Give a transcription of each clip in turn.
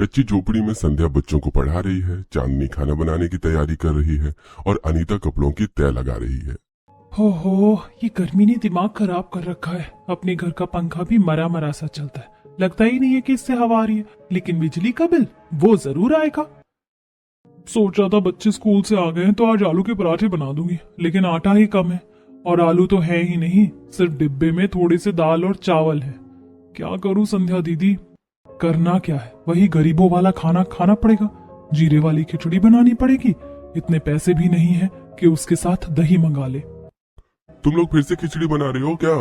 कच्ची झोपड़ी में संध्या बच्चों को पढ़ा रही है, चांदनी खाना बनाने की तैयारी कर रही है और अनीता कपड़ों की तय लगा रही है। हो, ये गर्मी ने दिमाग खराब कर रखा है। अपने घर का पंखा भी मरा मरा सा चलता है, लगता ही नहीं है कि इससे हवा आ रही है। लेकिन बिजली का बिल वो जरूर आएगा। सोच रहा था बच्चे स्कूल से आ गए हैं तो आज आलू के पराठे बना दूंगी, लेकिन आटा ही कम है और आलू तो है ही नहीं, सिर्फ डिब्बे में थोड़ी सी दाल और चावल है। क्या करूं संध्या दीदी? करना क्या है, वही गरीबों वाला खाना खाना पड़ेगा। जीरे वाली खिचड़ी बनानी पड़ेगी। इतने पैसे भी नहीं है कि उसके साथ दही मंगा ले। तुम लोग फिर से खिचड़ी बना रहे हो क्या?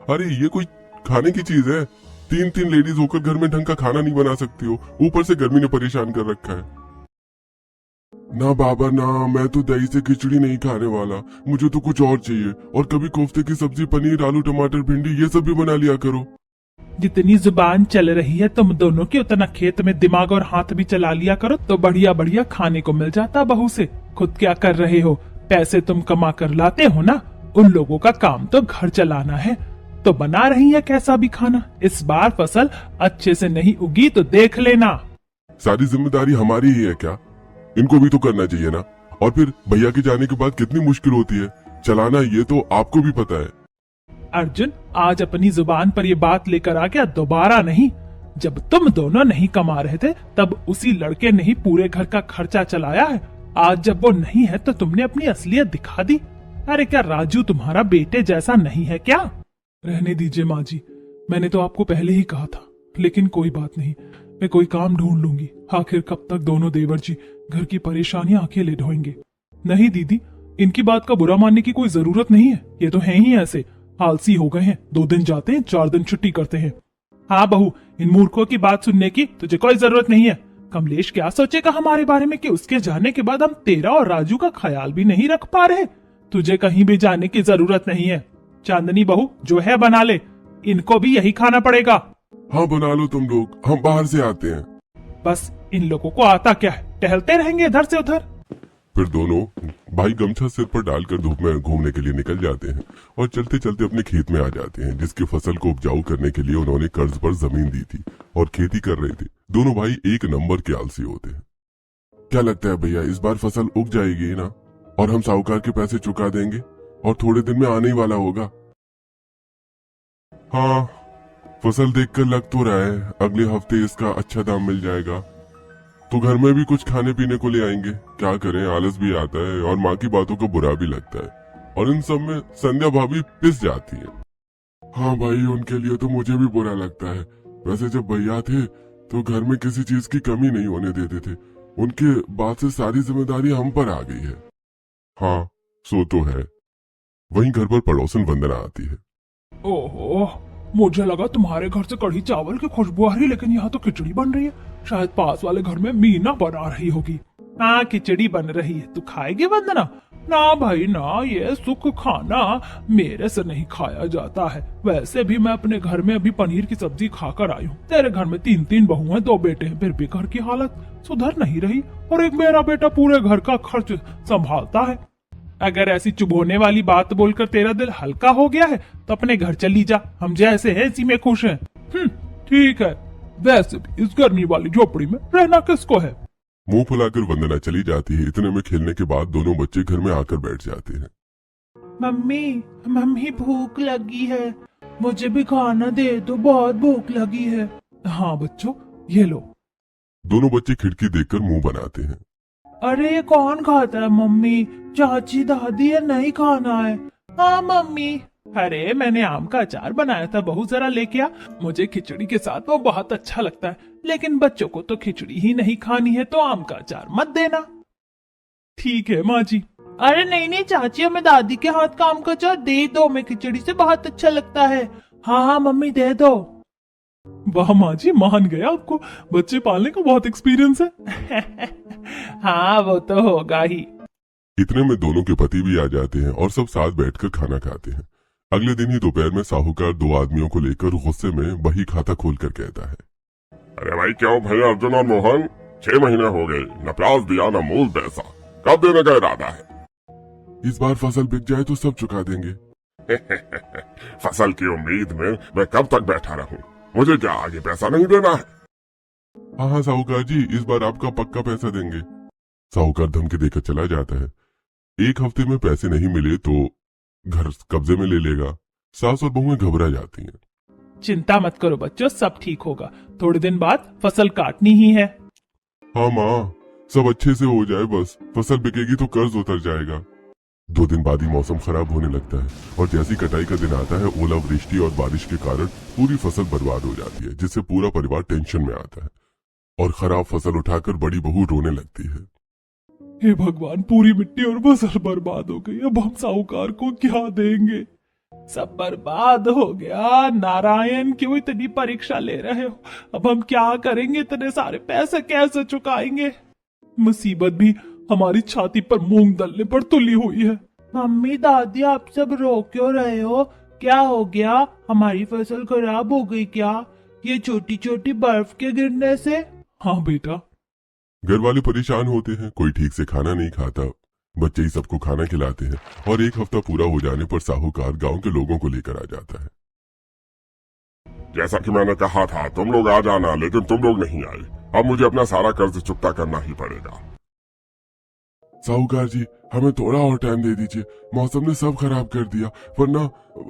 अरे ये कोई खाने की चीज है? तीन तीन लेडीज होकर घर में ढंग का खाना नहीं बना सकती हो, ऊपर से गर्मी ने परेशान कर रखा है। ना बाबा ना, मैं तो दही से खिचड़ी नहीं खाने वाला, मुझे तो कुछ और चाहिए। और कभी कोफ्ते की सब्जी, पनीर, आलू, टमाटर, भिंडी ये सब भी बना लिया करो। जितनी जुबान चल रही है तुम दोनों की, उतना खेत में दिमाग और हाथ भी चला लिया करो तो बढ़िया बढ़िया खाने को मिल जाता बहू से। खुद क्या कर रहे हो? पैसे तुम कमा कर लाते हो ना, उन लोगों का काम तो घर चलाना है, तो बना रही है कैसा भी खाना। इस बार फसल अच्छे से नहीं उगी तो देख लेना। सारी जिम्मेदारी हमारी ही है क्या? इनको भी तो करना चाहिए ना। और फिर भैया के जाने के बाद कितनी मुश्किल होती है चलाना, ये तो आपको भी पता है। अर्जुन, आज अपनी जुबान पर ये बात लेकर आ गया, दोबारा नहीं। जब तुम दोनों नहीं कमा रहे थे तब उसी लड़के ने ही पूरे घर का खर्चा चलाया है। आज जब वो नहीं है तो तुमने अपनी असलियत दिखा दी। अरे क्या राजू तुम्हारा बेटे जैसा नहीं है क्या? रहने दीजिए माँ जी, मैंने तो आपको पहले ही कहा था। लेकिन कोई बात नहीं, मैं कोई काम ढूंढ लूंगी। आखिर कब तक दोनों देवर जी घर की परेशानियां अकेले ढोएंगे? नहीं दीदी, इनकी बात का बुरा मानने की कोई जरूरत नहीं है। ये तो है ही ऐसे, आलसी हो गए हैं। 2 दिन जाते हैं, 4 दिन छुट्टी करते हैं। हाँ बहू, इन मूर्खों की बात सुनने की तुझे कोई जरूरत नहीं है। कमलेश क्या सोचेगा हमारे बारे में कि उसके जाने के बाद हम तेरा और राजू का ख्याल भी नहीं रख पा रहे। तुझे कहीं भी जाने की जरूरत नहीं है। चांदनी बहू जो है बना ले, इनको भी यही खाना पड़ेगा। हाँ बना लो तुम लोग, हम बाहर से आते हैं। बस इन लोगों को आता क्या है, टहलते रहेंगे इधर से उधर। फिर दोनों भाई गमछा सिर पर डालकर धूप में घूमने के लिए निकल जाते हैं और चलते चलते अपने खेत में आ जाते हैं, जिसकी फसल को उपजाऊ करने के लिए उन्होंने कर्ज पर जमीन दी थी और खेती कर रहे थे। दोनों भाई एक नंबर के आलसी होते हैं। क्या लगता है भैया, इस बार फसल उग जाएगी ना और हम साहूकार के पैसे चुका देंगे और थोड़े दिन में आने ही वाला होगा। हाँ, फसल देखकर लग तो रहा है अगले हफ्ते इसका अच्छा दाम मिल जाएगा, तो घर में भी कुछ खाने पीने को ले आएंगे। क्या करें, आलस भी आता है और माँ की बातों को बुरा भी लगता है और इन सब में संध्या भाभी पिस जाती है। हाँ भाई, उनके लिए तो मुझे भी बुरा लगता है। वैसे जब भैया थे तो घर में किसी चीज की कमी नहीं होने देते थे, उनके बाद से सारी जिम्मेदारी हम पर आ गई है। हाँ सो तो है। वहीं घर पर पड़ोसन वंदना आती है। ओहो, मुझे लगा तुम्हारे घर से कढ़ी चावल की खुशबू आ रही, लेकिन यहाँ तो खिचड़ी बन रही है। शायद पास वाले घर में मीना बना रही होगी। हाँ, खिचड़ी बन रही है, तू खाएगी वंदना? ना भाई ना, ये सुख खाना मेरे से नहीं खाया जाता है। वैसे भी मैं अपने घर में अभी पनीर की सब्जी खाकर आई हूँ। तेरे घर में 3 बहू हैं, 2 बेटे हैं, फिर भी घर की हालत सुधर नहीं रही और एक मेरा बेटा पूरे घर का खर्च संभालता है। अगर ऐसी चुभोने वाली बात बोलकर तेरा दिल हल्का हो गया है तो अपने घर चली जा। हम जैसे हैं इसी में खुश हैं। ठीक है। वैसे भी इस गर्मी वाली झोपड़ी में रहना किसको है? मुंह फुलाकर वंदना चली जाती है। इतने में खेलने के बाद दोनों बच्चे घर में आकर बैठ जाते हैं। मम्मी भूख लगी है, मुझे भी खाना दे दो, बहुत भूख लगी है। हाँ बच्चों, ये लो। दोनों बच्चे खिड़की देखकर मुंह बनाते हैं। अरे ये कौन खाता है मम्मी? चाची दादी है, नहीं खाना है। हाँ मम्मी। अरे मैंने आम का अचार बनाया था बहू, जरा लेके आ। मुझे खिचड़ी के साथ वो बहुत अच्छा लगता है, लेकिन बच्चों को तो खिचड़ी ही नहीं खानी है तो आम का अचार मत देना। ठीक है माँ जी। अरे नहीं चाची, हमें दादी के हाथ का आम का अचार दे दो, मैं खिचड़ी से बहुत अच्छा लगता है। हाँ मम्मी दे दो। वाह माँ जी, मान गया आपको, बच्चे पालने का बहुत एक्सपीरियंस है। हाँ वो तो होगा ही। इतने में दोनों के पति भी आ जाते हैं और सब साथ बैठकर खाना खाते हैं। अगले दिन ही दोपहर में साहूकार 2 आदमियों को लेकर गुस्से में बही खाता खोलकर कहता है। अरे भाई क्यों भाई अर्जुन और मोहन, 6 महीने हो गए, न प्याज दिया न मूल पैसा, कब देने का इरादा है? इस बार फसल बिक जाए तो सब चुका देंगे। फसल की उम्मीद में मैं कब तक बैठा रहूं? मुझे क्या आगे पैसा नहीं देना है? हाँ हाँ साहूकार जी, इस बार आपका पक्का पैसा देंगे। साहूकार धमकी देकर चला जाता है। एक हफ्ते में पैसे नहीं मिले तो घर कब्जे में ले लेगा। सास और बहुएं घबरा जाती हैं। चिंता मत करो बच्चों, सब ठीक होगा। थोड़े दिन बाद फसल काटनी ही है। हाँ माँ, सब अच्छे से हो जाए बस, फसल बिकेगी तो कर्ज उतर जाएगा। 2 दिन बाद ही मौसम खराब होने लगता है और जैसी कटाई का दिन आता है, ओलावृष्टि और बारिश के कारण पूरी फसल बर्बाद हो जाती है, जिससे पूरा परिवार टेंशन में आता है और खराब फसल उठाकर बड़ी बहू रोने लगती है। हे भगवान, पूरी मिट्टी और फसल बर्बाद हो गई। अब हम साहूकार को क्या देंगे? सब बर्बाद हो गया। नारायण, क्यों इतनी परीक्षा ले रहे हो? अब हम क्या करेंगे? इतने सारे पैसे कैसे चुकाएंगे? मुसीबत भी हमारी छाती पर मूंग दलने पर तुली हुई है। मम्मी दादी, आप सब रो क्यों रहे हो? क्या हो गया? हमारी फसल खराब हो गई क्या? ये छोटी छोटी बर्फ के गिरने से? हाँ बेटा। घर वाले परेशान होते हैं, कोई ठीक से खाना नहीं खाता। बच्चे ही सबको खाना खिलाते हैं और एक हफ्ता पूरा हो जाने पर साहूकार गांव के लोगों को लेकर आ जाता है। जैसा कि मैंने कहा था, तुम लोग आ जाना, लेकिन तुम लोग नहीं आए। अब मुझे अपना सारा कर्ज चुकता करना ही पड़ेगा। साहूकार जी, हमें थोड़ा और टाइम दे दीजिए, मौसम ने सब खराब कर दिया, वरना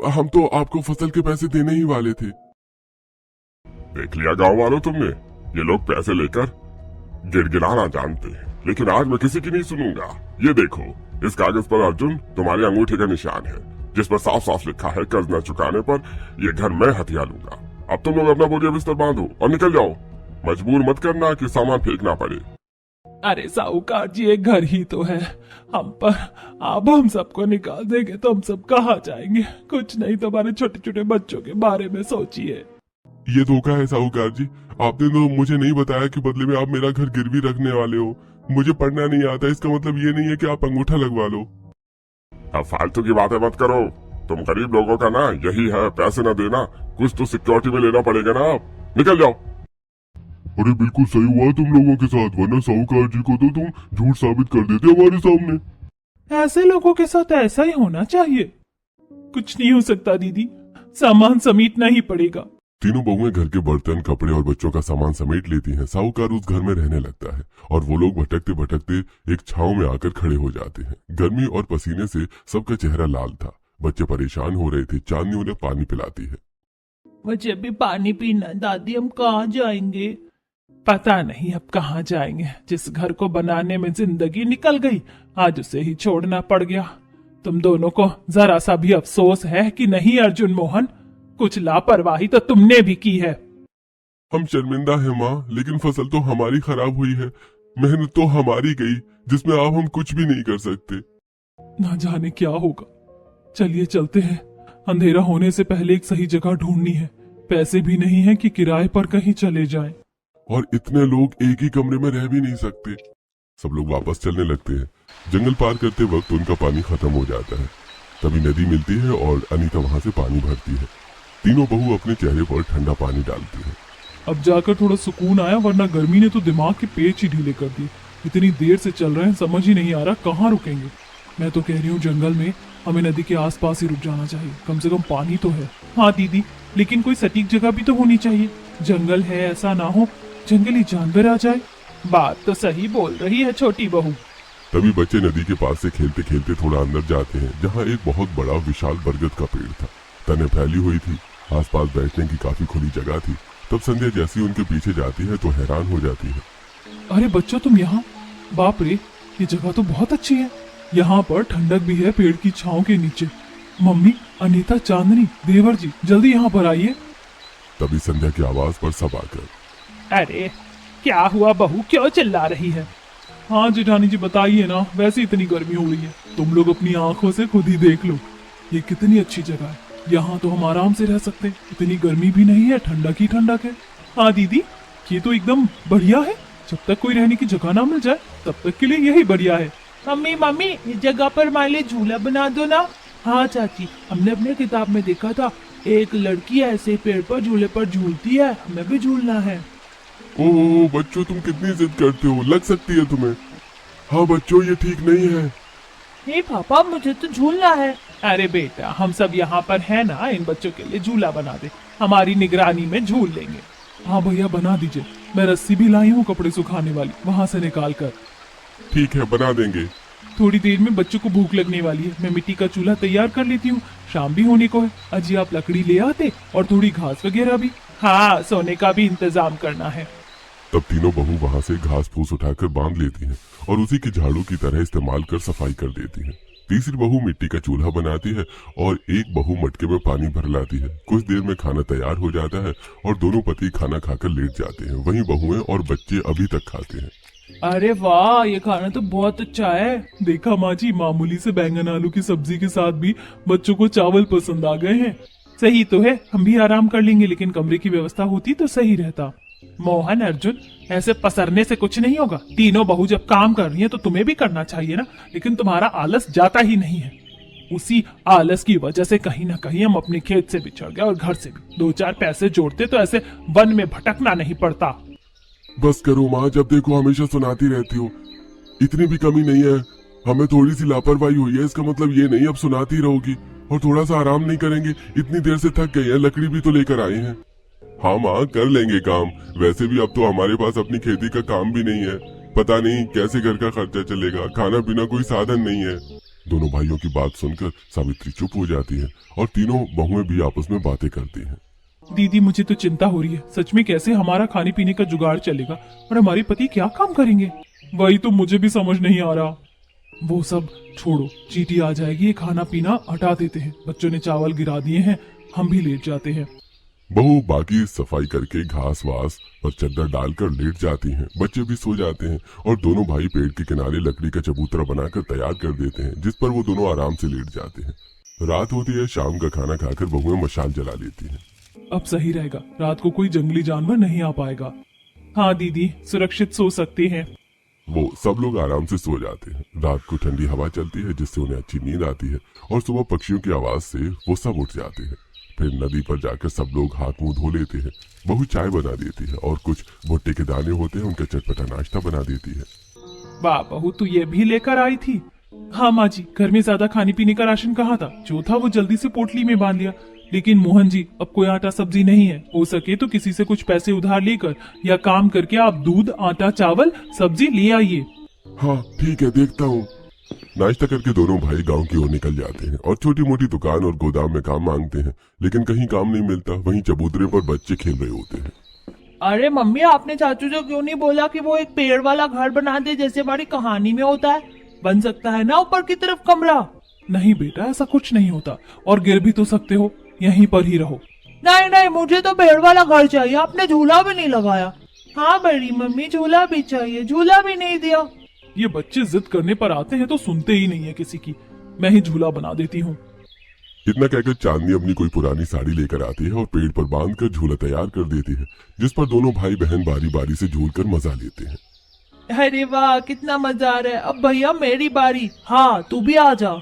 हम तो आपको फसल के पैसे देने ही वाले थे। देख लिया गांव वालों तुमने, ये लोग पैसे लेकर गिड़गिड़ाना जानते हैं, लेकिन आज मैं किसी की नहीं सुनूंगा। ये देखो, इस कागज पर अर्जुन तुम्हारे अंगूठे का निशान है, जिस पर साफ साफ लिखा है कर्ज न चुकाने पर ये घर मैं हथिया लूंगा। अब तुम लोग अपना बोरिया बिस्तर बांधो और निकल जाओ। मजबूर मत करना कि सामान फेंकना पड़े। अरे साहूकार जी, एक घर ही तो है हम पर। अब हम सबको निकाल देंगे तो हम सब कहाँ जाएंगे? कुछ नहीं तो हमारे छोटे छोटे बच्चों के बारे में सोचिए। ये धोखा है साहूकार जी, आपने तो मुझे नहीं बताया कि बदले में आप मेरा घर गिरवी रखने वाले हो। मुझे पढ़ना नहीं आता, इसका मतलब ये नहीं है कि आप अंगूठा लगवा लो। अब फालतू की बातें मत करो। तुम गरीब लोगों का ना यही है, पैसे न देना। कुछ तो सिक्योरिटी में लेना पड़ेगा ना। आप निकल जाओ। अरे बिल्कुल सही हुआ तुम लोगों के साथ, वरना साहूकार जी को तो तुम झूठ साबित कर देते हमारे सामने। ऐसे लोगों के साथ ऐसा ही होना चाहिए। कुछ नहीं हो सकता दीदी, सामान समेटना ही पड़ेगा। तीनों बहुएं घर के बर्तन, कपड़े और बच्चों का सामान समेट लेती हैं। साहूकार उस घर में रहने लगता है और वो लोग भटकते भटकते एक छांव में आकर खड़े हो जाते हैं। गर्मी और पसीने से सबका चेहरा लाल था। बच्चे परेशान हो रहे थे। चांदनी उन्हें पानी पिलाती है। मुझे भी पानी पीना। दादी, हम कहाँ जाएंगे? पता नहीं अब कहाँ जाएंगे। जिस घर को बनाने में जिंदगी निकल गई, आज उसे ही छोड़ना पड़ गया। तुम दोनों को जरा सा भी अफसोस है कि नहीं अर्जुन मोहन? कुछ लापरवाही तो तुमने भी की है। हम शर्मिंदा हैं माँ, लेकिन फसल तो हमारी खराब हुई है। मेहनत तो हमारी गई, जिसमें अब हम कुछ भी नहीं कर सकते। ना जाने क्या होगा। चलिए चलते हैं, अंधेरा होने से पहले एक सही जगह ढूंढनी है। पैसे भी नहीं है कि किराए पर कहीं चले जाएं। और इतने लोग एक ही कमरे में रह भी नहीं सकते। सब लोग वापस चलने लगते हैं। जंगल पार करते वक्त उनका पानी खत्म हो जाता है। तभी नदी मिलती है और अनीता वहां से पानी भरती है। तीनों बहू अपने चेहरे पर ठंडा पानी डालती है। अब जाकर थोड़ा सुकून आया, वरना गर्मी ने तो दिमाग के पेच ही ढीले कर दिए। इतनी देर से चल रहे हैं, समझ ही नहीं आ रहा कहाँ रुकेंगे। मैं तो कह रही हूँ जंगल में हमें नदी के आसपास ही रुक जाना चाहिए, कम से कम पानी तो है। हाँ दीदी, लेकिन कोई सटीक जगह भी तो होनी चाहिए। जंगल है, ऐसा ना हो जंगली जानवर आ जाए। बात तो सही बोल रही है छोटी बहू। तभी बच्चे नदी के पास से खेलते खेलते थोड़ा अंदर जाते हैं, जहाँ एक बहुत बड़ा विशाल बरगद का पेड़ था। तने फैली हुई थी, आसपास बैठने की काफी खुली जगह थी। तब संध्या जैसी उनके पीछे जाती है तो हैरान हो जाती है। अरे बच्चों, तुम यहाँ? बाप रे, ये जगह तो बहुत अच्छी है। यहाँ पर ठंडक भी है पेड़ की छांव के नीचे। मम्मी, अनीता, चांदनी, देवर जी, जल्दी यहाँ पर आइए। तभी संध्या की आवाज पर सब आकर, अरे क्या हुआ बहू, क्यों चिल्ला रही है? हाँ जेठानी जी, बताइए ना। वैसे इतनी गर्मी हो रही है, तुम लोग अपनी आंखों से खुद ही देख लो। ये कितनी अच्छी जगह है, यहाँ तो हम आराम से रह सकते हैं। इतनी गर्मी भी नहीं है, ठंडक ही ठंडक है। हाँ दीदी, ये तो एकदम बढ़िया है। जब तक कोई रहने की जगह ना मिल जाए, तब तक के लिए यही बढ़िया है। मम्मी मम्मी, इस जगह पर हमारे लिए झूला बना दो ना। हाँ चाची, हमने अपने किताब में देखा था, एक लड़की ऐसे पेड़ पर झूले पर झूलती है, हमें भी झूलना है। ओह बच्चों, तुम कितनी जिद करते हो, लग सकती है तुम्हें। हाँ बच्चों, ये ठीक नहीं है। हे पापा, मुझे तो झूलना है। अरे बेटा, हम सब यहाँ पर है ना, इन बच्चों के लिए झूला बना दे, हमारी निगरानी में झूल लेंगे। हाँ भैया, बना दीजिए। मैं रस्सी भी लाई हूँ कपड़े सुखाने वाली, वहां से निकाल कर। ठीक है, बना देंगे। थोड़ी देर में बच्चों को भूख लगने वाली है, मैं मिट्टी का चूल्हा तैयार कर लेती हूँ, शाम भी होने को है। अजी आप लकड़ी ले आते और थोड़ी घास वगैरह भी। हाँ, सोने का भी इंतजाम करना है। तब तीनों बहू वहां से घास फूस उठाकर बांध लेती हैं और उसी के झाड़ू की तरह इस्तेमाल कर सफाई कर देती हैं। तीसरी बहू मिट्टी का चूल्हा बनाती है और एक बहू मटके में पानी भर लाती है। कुछ देर में खाना तैयार हो जाता है और दोनों पति खाना खाकर लेट जाते हैं। वहीं बहुएं और बच्चे अभी तक खाते हैं। अरे वाह, ये खाना तो बहुत अच्छा है। देखा माँ जी, मामूली से बैंगन आलू की सब्जी के साथ भी बच्चों को चावल पसंद आ गए हैं। सही तो है, हम भी आराम कर लेंगे, लेकिन कमरे की व्यवस्था होती तो सही रहता। मोहन, अर्जुन, ऐसे पसरने से कुछ नहीं होगा। तीनों बहू जब काम कर रही हैं तो तुम्हें भी करना चाहिए ना, लेकिन तुम्हारा आलस जाता ही नहीं है। उसी आलस की वजह से कहीं ना कहीं हम अपने खेत से बिछड़ गए और घर से भी। 2-4 पैसे जोड़ते तो ऐसे वन में भटकना नहीं पड़ता। बस करो माँ, जब देखो हमेशा सुनाती रहती हो। इतनी भी कमी नहीं है, हमें थोड़ी सी लापरवाही हुई है, इसका मतलब ये नहीं अब सुनाती रहोगी। और थोड़ा सा आराम नहीं करेंगे? इतनी देर से थक गई है, लकड़ी भी तो लेकर आए हैं। हाँ माँ, कर लेंगे काम। वैसे भी अब तो हमारे पास अपनी खेती का काम भी नहीं है। पता नहीं कैसे घर का खर्चा चलेगा, खाना पीना कोई साधन नहीं है। दोनों भाइयों की बात सुनकर सावित्री चुप हो जाती है और तीनों बहुएं भी आपस में बातें करती हैं। दीदी, मुझे तो चिंता हो रही है, सच में कैसे हमारा खाने पीने का जुगाड़ चलेगा और हमारे पति क्या काम करेंगे, वही तो मुझे भी समझ नहीं आ रहा। वो सब छोड़ो, चींटी आ जाएगी, ये खाना पीना हटा देते हैं। बच्चों ने चावल गिरा दिए हैं, हम भी लेट जाते हैं। बहू बाकी सफाई करके घास वास पर चद्दर डालकर लेट जाती हैं। बच्चे भी सो जाते हैं और दोनों भाई पेड़ के किनारे लकड़ी का चबूतरा बनाकर तैयार कर देते हैं, जिस पर वो दोनों आराम से लेट जाते हैं। रात होती है, शाम का खाना खाकर बहुएं मशाल जला लेती हैं। अब सही रहेगा, रात को कोई जंगली जानवर नहीं आ पाएगा। हाँ दीदी, सुरक्षित सो सकते हैं। वो सब लोग आराम से सो जाते हैं। रात को ठंडी हवा चलती है, जिससे उन्हें अच्छी नींद आती है और सुबह पक्षियों की आवाज से वो सब उठ जाते हैं। फिर नदी पर जाकर सब लोग हाथ मुंह धो लेते हैं। बहू चाय बना देती है और कुछ भुट्टे के दाने होते हैं, उनका चटपटा नाश्ता बना देती है। वाह बहू, तू ये भी लेकर आई थी। हाँ माँ जी, घर में ज्यादा खाने पीने का राशन कहाँ था, जो था वो जल्दी से पोटली में बांध लिया। लेकिन मोहन जी, अब कोई आटा सब्जी नहीं है। हो सके तो किसी से कुछ पैसे उधार लेकर या काम करके आप दूध, आटा, चावल, सब्जी ले आइए। हाँ ठीक है, देखता हूँ। नाश्ता करके दोनों भाई गांव की ओर निकल जाते हैं और छोटी मोटी दुकान और गोदाम में काम मांगते हैं, लेकिन कहीं काम नहीं मिलता। वहीं चबूतरे पर बच्चे खेल रहे होते हैं। अरे मम्मी, आपने चाचू से क्यों नहीं बोला कि वो एक पेड़ वाला घर बना दे, जैसे हमारी कहानी में होता है? बन सकता है ना ऊपर की तरफ कमरा? नहीं बेटा, ऐसा कुछ नहीं होता, और गिर भी तो सकते हो, यहीं पर ही रहो। नहीं नहीं, मुझे तो पेड़ वाला घर चाहिए। आपने झूला भी नहीं लगाया। हाँ बड़ी मम्मी, झूला भी चाहिए, झूला भी नहीं दिया। ये बच्चे जिद करने पर आते हैं तो सुनते ही नहीं है किसी की। मैं ही झूला बना देती हूँ। इतना कहकर चांदनी अपनी कोई पुरानी साड़ी लेकर आती है और पेड़ पर बांधकर झूला तैयार कर देती है, जिस पर दोनों भाई बहन बारी बारी से झूलकर मजा लेते हैं। अरे वाह, कितना मजा आ रहा है। अब भैया मेरी बारी। हाँ, तू भी आ जा।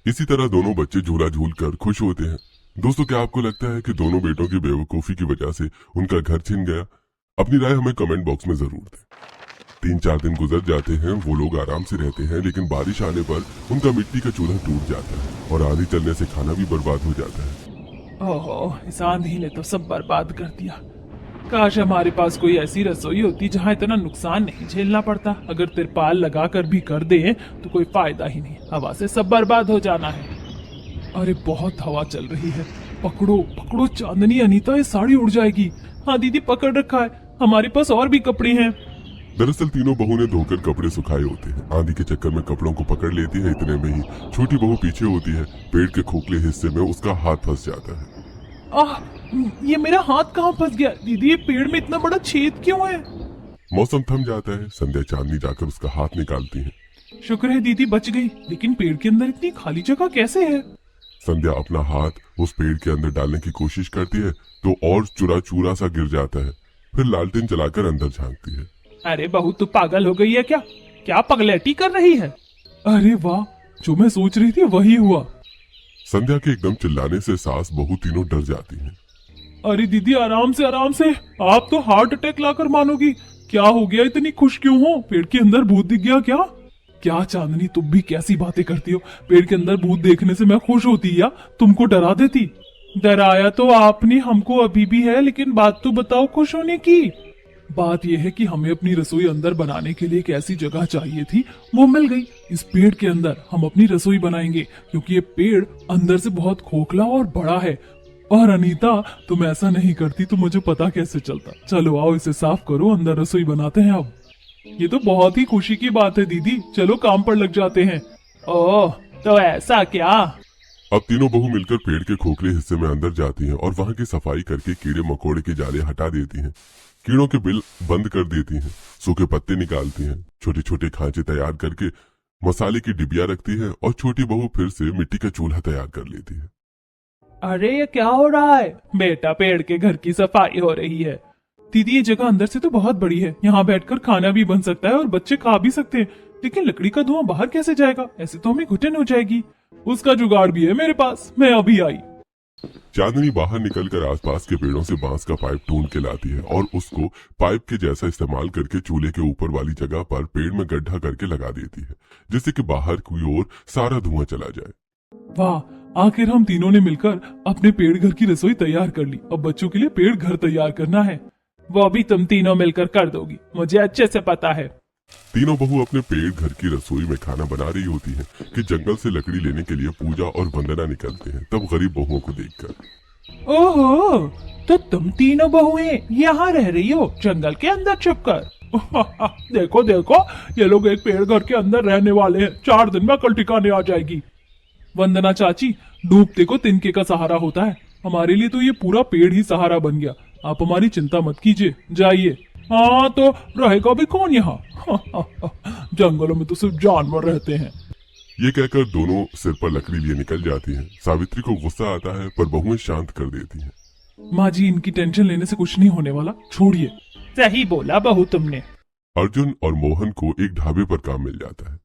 इसी तरह दोनों बच्चे झूला झूलकर खुश होते हैं। दोस्तों, क्या आपको लगता है कि दोनों बेटों की बेवकूफी की वजह से उनका घर छिन गया? अपनी राय हमें कमेंट बॉक्स में जरूर दें। 3-4 दिन गुजर जाते हैं, वो लोग आराम से रहते हैं, लेकिन बारिश आने पर उनका मिट्टी का चूल्हा टूट जाता है और आंधी चलने से खाना भी बर्बाद हो जाता है। ओहो, इस आंधी ने तो सब बर्बाद कर दिया। काश हमारे पास कोई ऐसी रसोई होती जहाँ इतना नुकसान नहीं झेलना पड़ता। अगर तिरपाल लगा कर भी कर दे तो कोई फायदा ही नहीं, हवा से सब बर्बाद हो जाना है। अरे बहुत हवा चल रही है। पकड़ो पकड़ो चांदनी, अनीता ये साड़ी उड़ जाएगी। हाँ दीदी, पकड़ रखा है, हमारे पास और भी कपड़े हैं। दरअसल तीनों बहू ने धोकर कपड़े सुखाए होते हैं। आंधी के चक्कर में कपड़ों को पकड़ लेती है। इतने में ही छोटी बहू पीछे होती है। पेड़ के खोखले हिस्से में उसका हाथ फंस जाता है। आह, ये मेरा हाथ कहाँ फंस गया? दीदी, ये पेड़ में इतना बड़ा छेद क्यों है? मौसम थम जाता है। संध्या चांदनी जाकर उसका हाथ निकालती है। शुक्र है दीदी बच गई, लेकिन पेड़ के अंदर इतनी खाली जगह कैसे है? संध्या अपना हाथ उस पेड़ के अंदर डालने की कोशिश करती है तो और चूरा चूरा सा गिर जाता है। फिर लालटेन जलाकर अंदर झांकती है। अरे बहू, तू पागल हो गई है क्या? क्या पगलेटी कर रही है? अरे वाह, जो मैं सोच रही थी वही हुआ। संध्या के एकदम चिल्लाने से सास बहू तीनों डर जाती हैं। अरे दीदी, आराम से आराम से, आप तो हार्ट अटैक लाकर मानोगी। क्या हो गया, इतनी खुश क्यों हो? पेड़ के अंदर भूत दिख गया क्या? क्या चांदनी, तुम भी कैसी बातें करती हो? पेड़ के अंदर भूत देखने से मैं खुश होती या तुमको डरा देती? डराया तो आपने हमको अभी भी है, लेकिन बात तो बताओ खुश होने की। बात यह है कि हमें अपनी रसोई अंदर बनाने के लिए एक ऐसी जगह चाहिए थी, वो मिल गई। इस पेड़ के अंदर हम अपनी रसोई बनाएंगे, क्योंकि ये पेड़ अंदर से बहुत खोखला और बड़ा है। और अनीता, तुम ऐसा नहीं करती तो मुझे पता कैसे चलता। चलो आओ, इसे साफ करो, अंदर रसोई बनाते हैं अब। ये तो बहुत ही खुशी की बात है दीदी, चलो काम पर लग जाते हैं। ओह, तो ऐसा क्या? अब तीनों बहू मिलकर पेड़ के खोखले हिस्से में अंदर जाती हैं और वहां की सफाई करके कीड़े मकोड़े के जाले हटा देती हैं, कीड़ों के बिल बंद कर देती हैं, सूखे पत्ते निकालती हैं, छोटे छोटे खांचे तैयार करके मसाले की डिबिया रखती है और छोटी बहू फिर से मिट्टी का चूल्हा तैयार कर लेती है। अरे ये क्या हो रहा है? बेटा, पेड़ के घर की सफाई हो रही है। दीदी, ये जगह अंदर से तो बहुत बड़ी है, यहाँ बैठकर खाना भी बन सकता है और बच्चे खा भी सकते हैं, लेकिन लकड़ी का धुआं बाहर कैसे जाएगा? ऐसे तो हमें घुटन हो जाएगी। उसका जुगाड़ भी है मेरे पास, मैं अभी आई। चांदनी बाहर निकलकर आसपास के पेड़ों से बांस का पाइप ढूंढ के लाती है और उसको पाइप के जैसा इस्तेमाल करके चूल्हे के ऊपर वाली जगह पर पेड़ में गड्ढा करके लगा देती है, जिससे कि बाहर की ओर सारा धुआं चला जाए। वाह, आखिर हम तीनों ने मिलकर अपने पेड़ घर की रसोई तैयार कर ली। अब बच्चों के लिए पेड़ घर तैयार करना है। वो भी तुम तीनों मिलकर कर दोगी, मुझे अच्छे से पता है। तीनों बहू अपने पेड़ घर की रसोई में खाना बना रही होती हैं कि जंगल से लकड़ी लेने के लिए पूजा और वंदना निकलते हैं। तब गरीब बहुओं को देखकर, ओहो, तो तुम तीनों बहुएं यहाँ रह रही हो जंगल के अंदर छुपकर? देखो देखो, ये लोग एक पेड़ घर के अंदर रहने वाले हैं, 4 दिन में कल ठिकाने आ जाएगी। वंदना चाची, डूबते को तिनके का सहारा होता है, हमारे लिए तो ये पूरा पेड़ ही सहारा बन गया। आप हमारी चिंता मत कीजिए, जाइए। हाँ, तो रहेगा भी कौन यहाँ? जंगलों में तो सिर्फ जानवर रहते हैं। ये कहकर दोनों सिर पर लकड़ी लिए निकल जाती हैं। सावित्री को गुस्सा आता है पर बहुएं शांत कर देती हैं। माँ जी, इनकी टेंशन लेने से कुछ नहीं होने वाला, छोड़िए। सही बोला बहू तुमने। अर्जुन और मोहन को एक ढाबे पर काम मिल जाता है,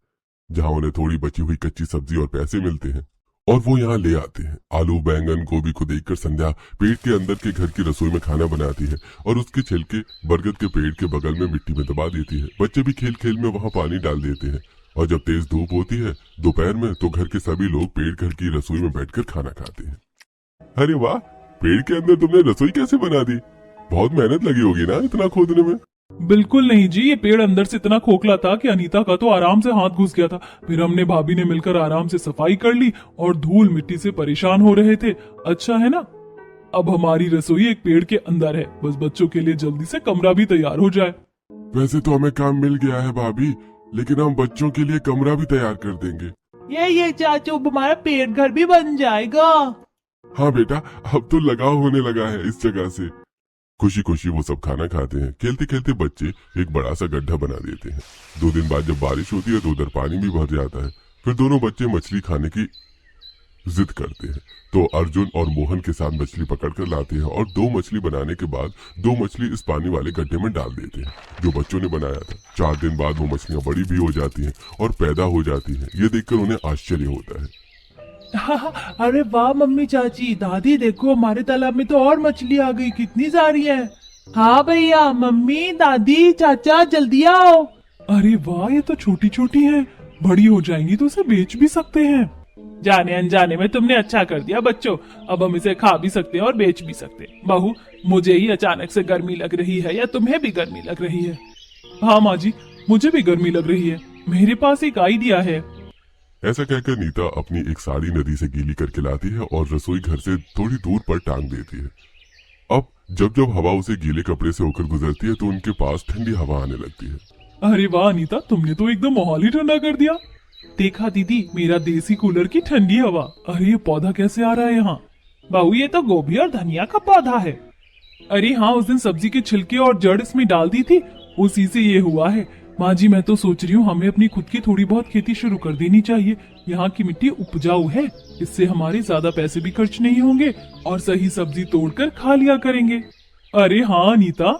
जहाँ उन्हें थोड़ी बची हुई कच्ची सब्जी और पैसे मिलते हैं और वो यहाँ ले आते हैं। आलू, बैंगन, गोभी को देखकर संध्या पेड़ के अंदर के घर की रसोई में खाना बनाती है और उसके छिलके बरगद के पेड़ के बगल में मिट्टी में दबा देती है। बच्चे भी खेल खेल में वहाँ पानी डाल देते हैं और जब तेज धूप होती है दोपहर में, तो घर के सभी लोग पेड़ घर की रसोई में बैठकर खाना खाते हैं। अरे वाह, पेड़ के अंदर तुमने रसोई कैसे बना दी? बहुत मेहनत लगी होगी ना इतना खोदने में? बिल्कुल नहीं जी, ये पेड़ अंदर से इतना खोखला था कि अनीता का तो आराम से हाथ घुस गया था। फिर हमने भाभी ने मिलकर आराम से सफाई कर ली और धूल मिट्टी से परेशान हो रहे थे। अच्छा है ना, अब हमारी रसोई एक पेड़ के अंदर है, बस बच्चों के लिए जल्दी से कमरा भी तैयार हो जाए। वैसे तो हमें काम मिल गया है भाभी, लेकिन हम बच्चों के लिए कमरा भी तैयार कर देंगे। ये चाचू, हमारा पेड़ घर भी बन जाएगा। हाँ बेटा, अब तो लगाव होने लगा है इस जगह से। खुशी खुशी वो सब खाना खाते हैं। खेलते खेलते बच्चे एक बड़ा सा गड्ढा बना देते हैं। 2 दिन बाद जब बारिश होती है तो उधर पानी भी भर जाता है। फिर दोनों बच्चे मछली खाने की जिद करते हैं, तो अर्जुन और मोहन के साथ मछली पकड़ कर लाते हैं और 2 मछली बनाने के बाद 2 मछली इस पानी वाले गड्ढे में डाल देते हैं जो बच्चों ने बनाया था। 4 दिन बाद वो मछलियां बड़ी भी हो जाती हैं और पैदा हो जाती हैं। ये देखकर उन्हें आश्चर्य होता है। अरे वाह मम्मी, चाची, दादी, देखो हमारे तालाब में तो और मछली आ गई, कितनी सारी है। हाँ भैया, मम्मी, दादी, चाचा, जल्दी आओ। अरे वाह, ये तो छोटी छोटी है, बड़ी हो जाएंगी तो उसे बेच भी सकते हैं। जाने अनजाने में तुमने अच्छा कर दिया बच्चों, अब हम इसे खा भी सकते हैं और बेच भी सकते हैं। बहू, मुझे ही अचानक से गर्मी लग रही है या तुम्हें भी गर्मी लग रही है? हाँ माँ जी, मुझे भी गर्मी लग रही है, मेरे पास एक आइडिया है। ऐसा कहकर नीता अपनी एक साड़ी नदी से गीली करके लाती है और रसोई घर से थोड़ी दूर पर टांग देती है। अब जब जब हवा उसे गीले कपड़े से होकर गुजरती है तो उनके पास ठंडी हवा आने लगती है। अरे वाह अनीता, तुमने तो एकदम माहौल ही ठंडा कर दिया। देखा दीदी, मेरा देसी कूलर की ठंडी हवा। अरे ये पौधा कैसे आ रहा है यहाँ? बहू, ये तो गोभी और धनिया का पौधा है। अरे हाँ, उस दिन सब्जी के छिलके और जड़ इसमें डाल दी थी, उसी से ये हुआ है। माँ जी, मैं तो सोच रही हूँ हमें अपनी खुद की थोड़ी बहुत खेती शुरू कर देनी चाहिए। यहाँ की मिट्टी उपजाऊ है, इससे हमारे ज्यादा पैसे भी खर्च नहीं होंगे और सही सब्जी तोड़कर खा लिया करेंगे। अरे हाँ अनीता।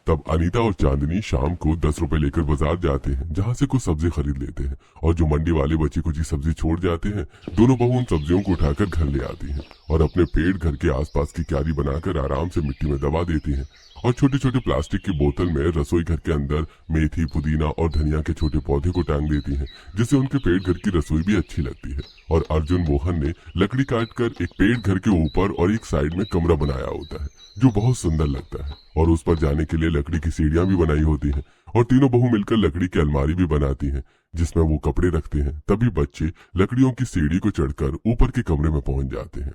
तब अनीता और चांदनी शाम को 10 रुपए लेकर बाजार जाते हैं, जहाँ से कुछ सब्जी खरीद लेते हैं और जो मंडी वाले बची कुची सब्जी छोड़ जाते हैं, दोनों बहू उन सब्जियों को उठाकर घर ले आती हैं और अपने पेड़ घर के आसपास की क्यारी बनाकर आराम से मिट्टी में दबा देती हैं और छोटे छोटे प्लास्टिक की बोतल में रसोई घर के अंदर मेथी, पुदीना और धनिया के छोटे पौधे को टांग देती हैं, जिससे उनके पेड़ घर की रसोई भी अच्छी लगती है। और अर्जुन मोहन ने लकड़ी काटकर एक पेड़ घर के ऊपर और एक साइड में कमरा बनाया होता है, जो बहुत सुंदर लगता है। और उस पर जाने के लिए लकड़ी की सीढ़ियां भी बनाई होती हैं। और तीनों बहू मिलकर लकड़ी की अलमारी भी बनाती हैं, जिसमें वो कपड़े रखते हैं। तभी बच्चे लकड़ियों की सीढ़ी को चढ़कर ऊपर के कमरे में पहुंच जाते हैं।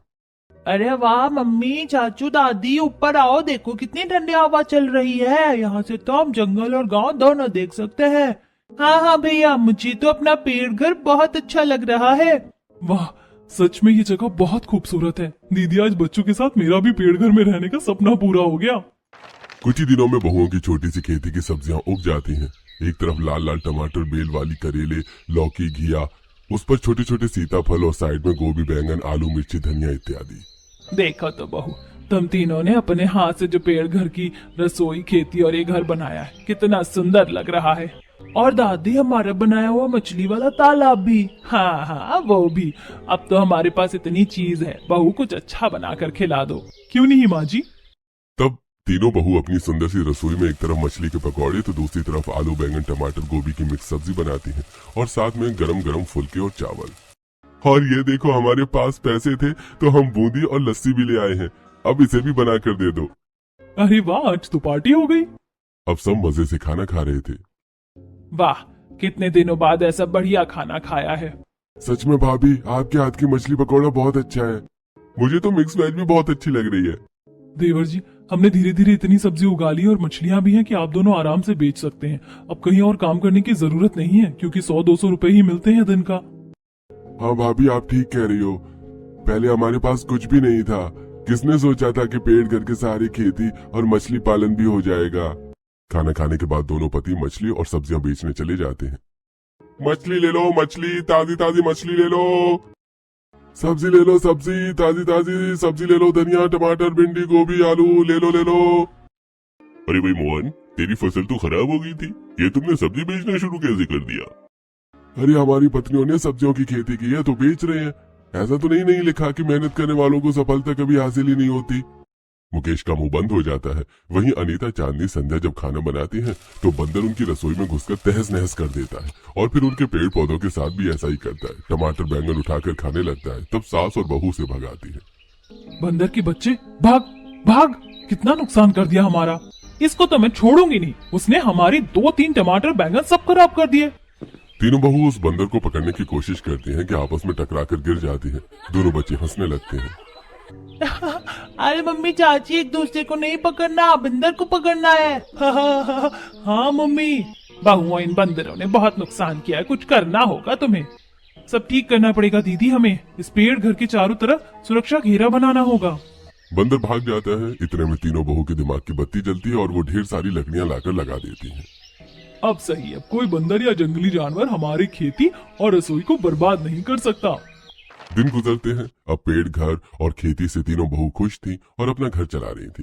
अरे वाह मम्मी, चाचू, दादी, ऊपर आओ, देखो कितनी ठंडी हवा चल रही है। यहाँ से तो हम जंगल और गांव दोनों देख सकते हैं। हाँ हाँ भैया, मुझे तो अपना पेड़ घर बहुत अच्छा लग रहा है। वाह, सच में ये जगह बहुत खूबसूरत है। दीदी, आज बच्चों के साथ मेरा भी पेड़ घर में रहने का सपना पूरा हो गया। कुछ ही दिनों में बहुओं की छोटी सी खेती की सब्जियां उग जाती हैं। एक तरफ लाल लाल टमाटर, बेल वाली करेले, लौकी, घिया, उस पर छोटे छोटे सीताफल और साइड में गोभी, बैंगन, आलू, मिर्ची, धनिया इत्यादि। देखो तो बहू, तुम तीनों ने अपने हाथ से जो पेड़ घर की रसोई, खेती और ये घर बनाया है, कितना सुंदर लग रहा है। और दादी, हमारा बनाया हुआ मछली वाला तालाब भी। हाँ हाँ, वो भी। अब तो हमारे पास इतनी चीज है, बहू कुछ अच्छा बनाकर खिला दो। क्यों नहीं माँ जी? तब तीनों बहू अपनी सुंदर सी रसोई में एक तरफ मछली के पकौड़े तो दूसरी तरफ आलू, बैंगन, टमाटर, गोभी की मिक्स सब्जी बनाती हैं और साथ में गरम गरम फुलके और चावल। और ये देखो, हमारे पास पैसे थे तो हम बूंदी और लस्सी भी ले आए हैं, अब इसे भी बना कर दे दो। अरे वाह, आज तो पार्टी हो गई। अब सब मजे से खाना खा रहे थे। वाह, कितने दिनों बाद ऐसा बढ़िया खाना खाया है। सच में भाभी, आपके हाथ की मछली पकौड़ा बहुत अच्छा है। मुझे तो मिक्स वेज भी बहुत अच्छी लग रही है। देवर जी, हमने धीरे धीरे इतनी सब्जी उगा ली और मछलियां भी हैं कि आप दोनों आराम से बेच सकते हैं। अब कहीं और काम करने की जरूरत नहीं है, क्योंकि 100-200 रुपए ही मिलते हैं दिन का। हाँ भाभी, आप ठीक कह रही हो। पहले हमारे पास कुछ भी नहीं था। किसने सोचा था कि पेड़ घर के सहारे खेती और मछली पालन भी हो जाएगा। खाना खाने के बाद दोनों पति मछली और सब्जियां बेचने चले जाते हैं। मछली ले लो, मछली, ताजी ताजी मछली ले लो। सब्जी ले लो, सब्जी, ताजी ताजी सब्जी ले लो, धनिया, टमाटर, भिंडी, गोभी, आलू ले लो ले लो। अरे भाई मोहन, तेरी फसल तो खराब हो गई थी, ये तुमने सब्जी बेचना शुरू कैसे कर दिया? अरे हमारी पत्नियों ने सब्जियों की खेती की है तो बेच रहे हैं। ऐसा तो नहीं लिखा कि मेहनत करने वालों को सफलता कभी हासिल ही नहीं होती। मुकेश का मुंह बंद हो जाता है। वहीं अनीता, चांदनी, संध्या जब खाना बनाती हैं तो बंदर उनकी रसोई में घुसकर तहस नहस कर देता है और फिर उनके पेड़ पौधों के साथ भी ऐसा ही करता है। टमाटर, बैंगन उठाकर खाने लगता है। तब सास और बहू से भगाती है। बंदर के बच्चे, भाग भाग, कितना नुकसान कर दिया हमारा। इसको तो मैं छोड़ूंगी नहीं। उसने हमारी 2-3 टमाटर, बैंगन सब खराब कर दिए। तीनों बहू उस बंदर को पकड़ने की कोशिश करती हैं कि आपस में टकराकर गिर जाती हैं। दोनों बच्चे हंसने लगते हैं। अरे मम्मी, चाची, एक दूसरे को नहीं पकड़ना, बंदर को पकड़ना है। हाँ मम्मी, बहुओं, इन बंदरों ने बहुत नुकसान किया है, कुछ करना होगा तुम्हें। सब ठीक करना पड़ेगा दीदी, हमें इस पेड़ घर के चारों तरफ सुरक्षा घेरा बनाना होगा। बंदर भाग जाता है। इतने में तीनों बहू के दिमाग की बत्ती जलती है और वो ढेर सारी लकड़ियां लाकर लगा देती हैं। अब सही है, कोई बंदर या जंगली जानवर हमारी खेती और रसोई को बर्बाद नहीं कर सकता। दिन गुजरते हैं। अब पेड़, घर और खेती से तीनों बहू खुश थी और अपना घर चला रही थी।